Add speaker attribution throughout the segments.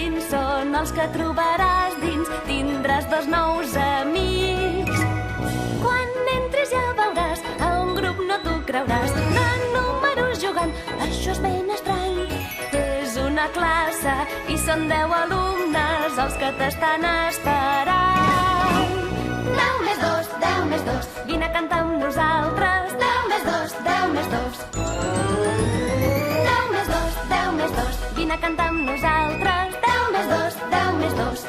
Speaker 1: quins són els que trobaràs dins. Tindràs 2 nous amics. Quan entres ja veuràs, a un grup no t'ho creuràs. De números jugant, això és ben estrany. És una classe i són 10 alumnes els que t'estan esperant. 10 més 2, 10 més 2, vine a cantar amb nosaltres. 10 més 2, 10 més 2. 10 més 2, 10 més 2, vine a cantar amb nosaltres. 10 més 2, 10 més 2.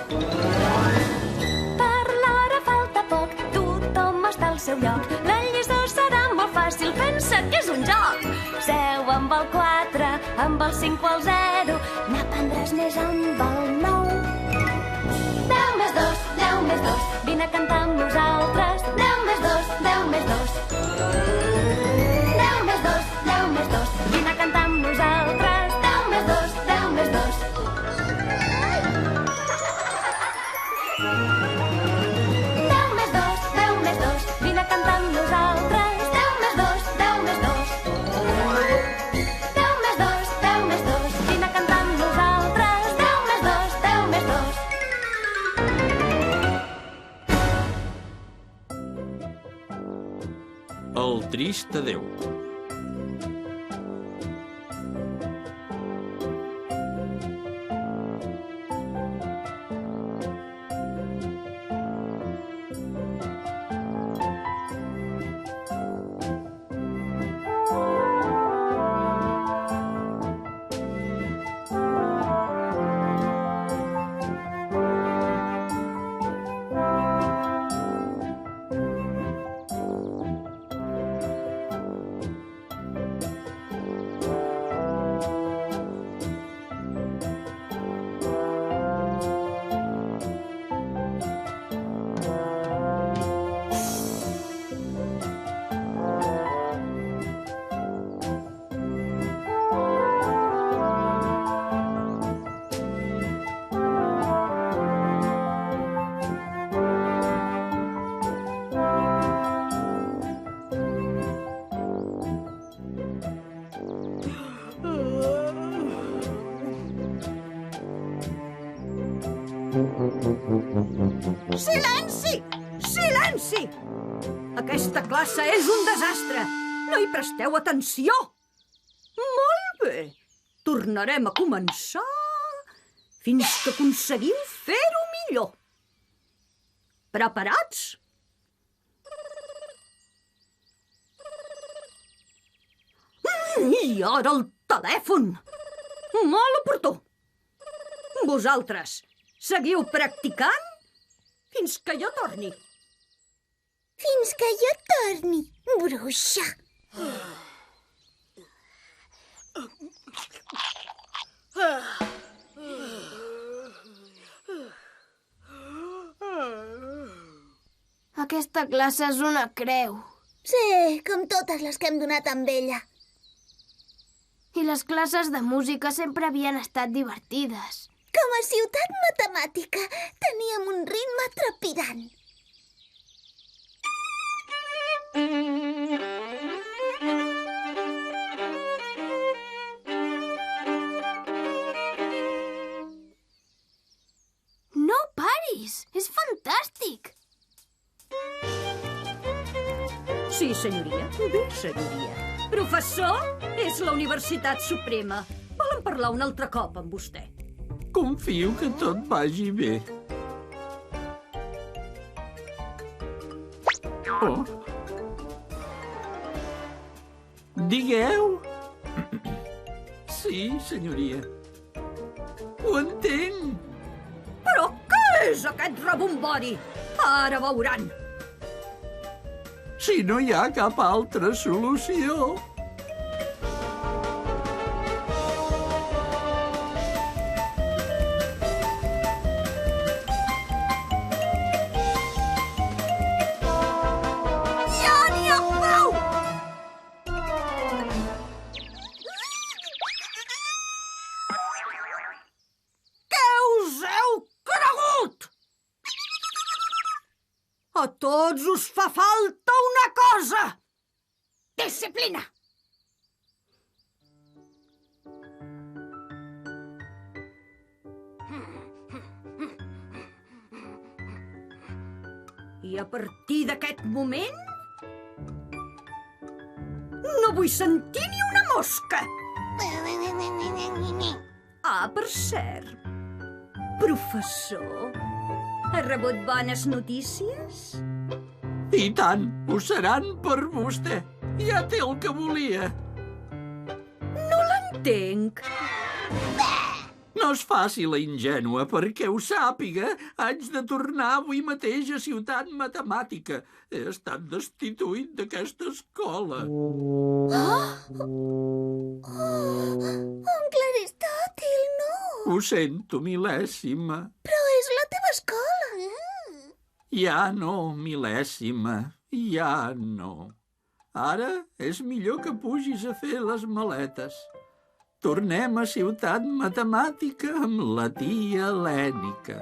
Speaker 1: Per l'hora falta poc, tothom està al seu lloc. La lliçó serà molt fàcil, pensa que és un joc. Seu amb el 4, amb el 5 o el 0, n'aprendràs més amb el 9. 10 més 2, 10 més 2, vine a cantar amb nosaltres. 10 més 2, 10 més 2. 10 més 2, 10 més 2, vine a cantar amb nosaltres. 10 més 2, 10 més 2. 10 més 2, 10 més 2, vine a cantar amb nosaltres. 10 més 2, 10 més 2. 10 més 2, 10 més 2, vine a cantar amb nosaltres. 10 més 2, 10 més 2.
Speaker 2: El trist adéu.
Speaker 3: Silenci! Silenci! Aquesta classe és un desastre. No hi presteu atenció. Molt bé. Tornarem a començar fins que aconseguim fer-ho millor. Preparats? I ara el telèfon. Molt oportú. Vosaltres, seguiu practicant fins que jo torni.
Speaker 4: Fins que jo torni, bruixa.
Speaker 5: Aquesta classe és una creu.
Speaker 4: Sí, com totes les que hem donat amb ella.
Speaker 5: I les classes de música sempre havien estat divertides.
Speaker 4: Com a ciutat matemàtica teníem un ritme trepidant.
Speaker 5: No paris! És fantàstic!
Speaker 3: Sí, senyoria. Bé, senyoria. Professor, és la Universitat Suprema. Volen parlar un altre cop amb vostè.
Speaker 2: Confio que tot vagi bé. Oh. Digueu? Sí, senyoria. Ho entenc.
Speaker 3: Però què és aquest rebombori? Ara veuran.
Speaker 2: Si no hi ha cap altra solució.
Speaker 3: Ja n'hi ha prou! Què us heu cregut? A tots us fa falta una cosa! Disciplina! I a partir d'aquest moment no vull sentir ni una mosca. Ah, per cert, professor, ha rebut bones notícies?
Speaker 2: I tant, ho seran per vostè. Ja té el que volia.
Speaker 3: No l'entenc.
Speaker 2: No es faci la ingènua, perquè ho sàpiga. Haig de tornar avui mateix a Ciutat Matemàtica. He estat destituït d'aquesta escola.
Speaker 4: Oncle Aristòtil, no!
Speaker 2: Ho sento, Mil·lèsima.
Speaker 4: Però és la teva escola.
Speaker 2: Ja no, Mil·lèsima, ja no. Ara és millor que pugis a fer les maletes. Tornem a Ciutat Matemàtica amb la tia Helènica.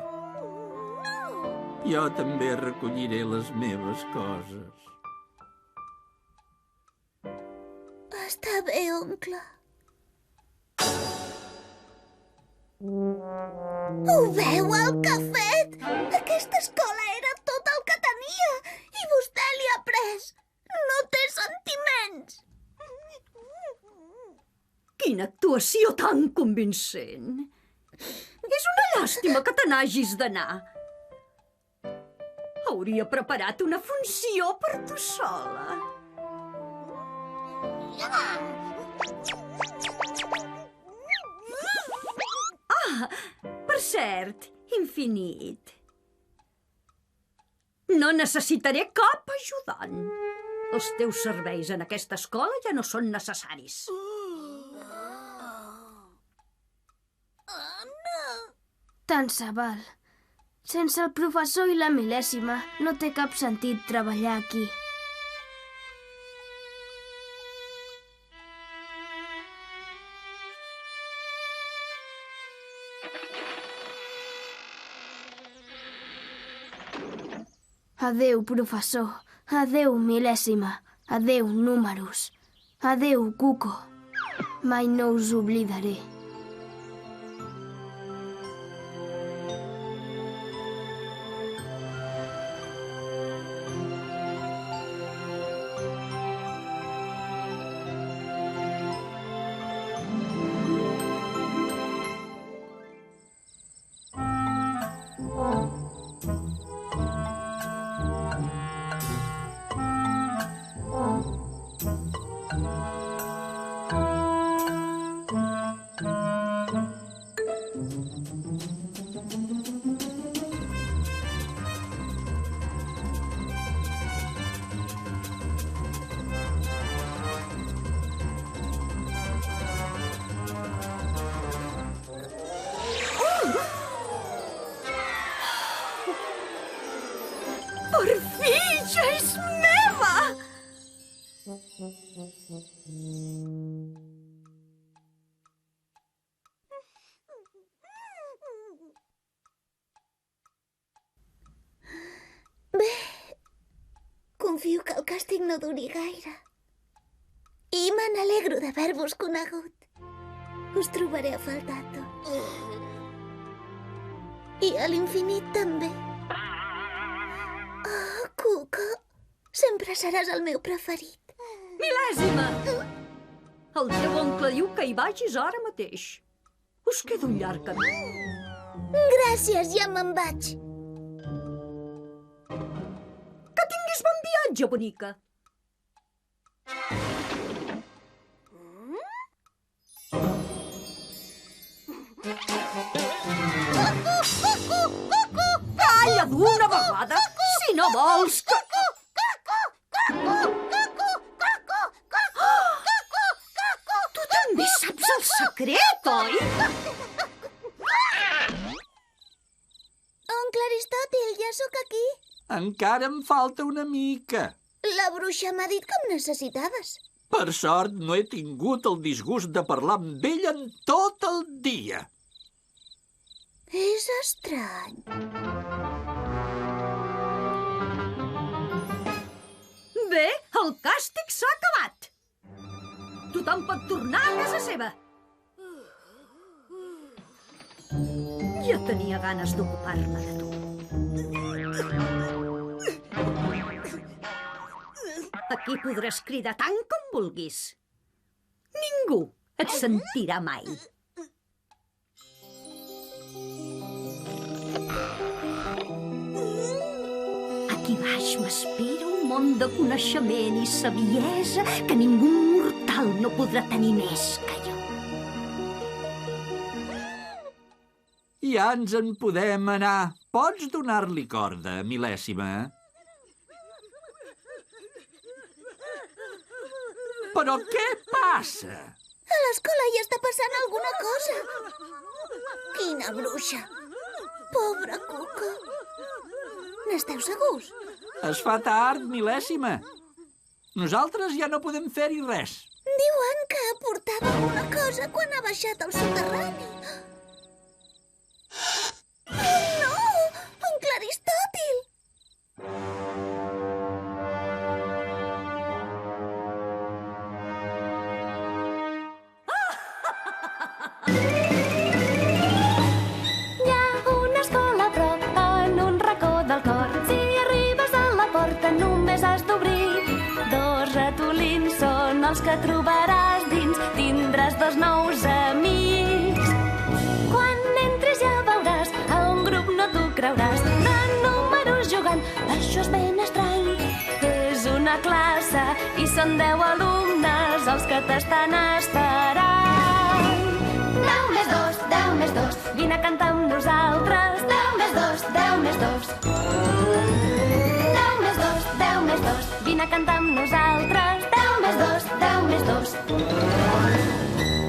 Speaker 2: Jo també recolliré les meves coses.
Speaker 4: Està bé, oncle. Ho veu, el que ha fet? Aquesta escola era tot el que tenia i vostè li ha pres. No té sentiments.
Speaker 3: Quina actuació tan convincent. És una llàstima que te n'hagis d'anar. Hauria preparat una funció per tu sola. Ah, per cert, Infinit. No necessitaré cap ajudant. Els teus serveis en aquesta escola ja no són necessaris.
Speaker 5: Tant se val. Sense el professor i la Mil·lèsima no té cap sentit treballar aquí. Adéu, professor. Adéu, Mil·lèsima. Adéu, números. Adéu, Cuco. Mai no us oblidaré.
Speaker 3: Per fi, ja és meva!
Speaker 4: Bé, confio que el càstig no duri gaire. I me n'alegro d'haver-vos conegut. Us trobaré a faltar tots. I a l'Infinit també. Oh, Cuco, sempre seràs el meu preferit.
Speaker 3: Mil·lèsima! El teu oncle diu que hi vagis ara mateix. Us queda un llarg camí.
Speaker 4: Gràcies, ja me'n vaig.
Speaker 3: Que tinguis bon viatge, bonica. Calla d'una vegada, si no vols que... Tu també saps el secret, oi?
Speaker 4: Oncle Aristòtil, ja sóc aquí.
Speaker 2: Encara em falta una mica.
Speaker 4: La bruixa m'ha dit que em necessitaves.
Speaker 2: Per sort, no he tingut el disgust de parlar amb ell en tot el dia.
Speaker 4: És estrany.
Speaker 3: Bé, el càstig s'ha acabat. Tothom pot tornar a casa seva. Ja tenia ganes d'ocupar-me de tu. Aquí podràs cridar tant com vulguis. Ningú et sentirà mai. Aquí baix m'espera un món de coneixement i saviesa que ningú mortal no podrà tenir més que jo.
Speaker 2: Ja ens en podem anar. Pots donar-li corda, Mil·lèsima? Però què passa?
Speaker 4: A l'escola hi està passant alguna cosa. Quina bruixa. Pobra Cuca. N'esteu segurs?
Speaker 2: Es fa tard, Mil·lèsima. Nosaltres ja no podem fer-hi res.
Speaker 4: Diuen que portava alguna cosa quan ha baixat al soterrani. Oh, no! Oncle Aristòtil!
Speaker 1: Hi ha una escola a prop, en un racó del cor. Si arribes a la porta només has d'obrir. 2 ratolins són els que trobaràs dins. Tindràs 2 nous amics. Quan entris ja veuràs, a un grup no t'ho creuràs. De números jugant, això és ben estrany. És una classe i són 10 alumnes els que t'estan esperant. 10 més 2, 10 més 2, vine a cantar amb nosaltres. 10 més 2, 10 més 2. 10 més 2, 10 més 2, vine a cantar amb nosaltres. 10 més 2, 10 més 2.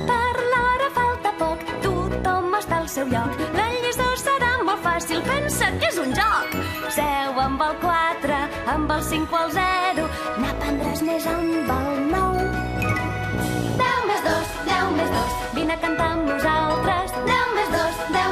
Speaker 1: Per l'hora falta poc, tothom està al seu lloc. La lliçó serà molt fàcil, pensa que és un joc. Seu amb el 4, amb el 5 o el 0, n'aprendràs més amb el 9. 10 més 2, 10 més 2, vine a cantar amb nosaltres. 10 més 2, 10